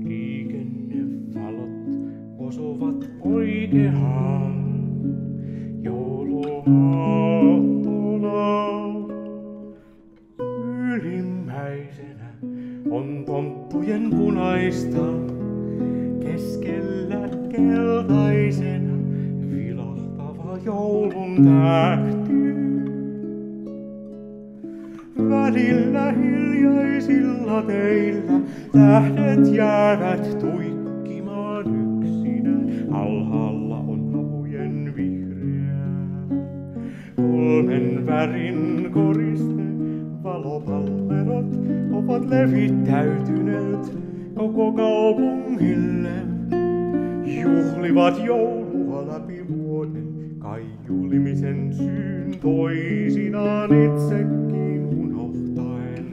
Liikennevalot osuvat oikeaan jouluaattona. Ylimmäisenä on tonttujen punaista, keskellä keltaisena vilahtava joulun tähti. Välillä hiljaisilla teillä tähdet jäävät tuikkimaan yksinään. Alhaalla on havujen vihreää. 3 värin koriste valopallerot ovat levittäytyneet koko kaupungille. Juhlivat joulua läpi vuoden, kaiulimisen syyn toisinaan itsekin unohtaen.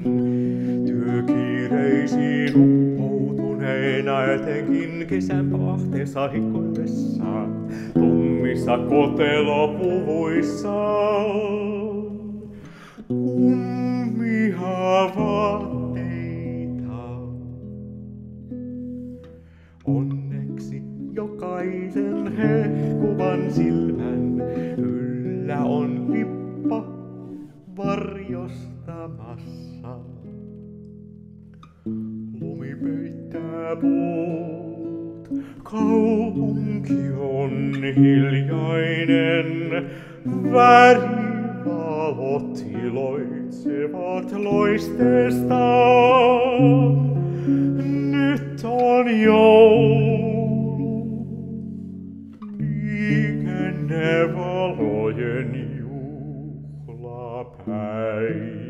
Työkiireisiin uppoutuneina etenkin kesän paahteessa hikoillessaan, tummissa kotelopuvuissaan. Kummia vaatteita. Onneksi jokaisen hehkuvan silmän yllä on lippa varjostamassa. Lumi peittää puut, kaupunki on hiljainen, värivalot iloitsevat loisteestaan. Nyt on joulu, liikennevalojen juhlapäivä.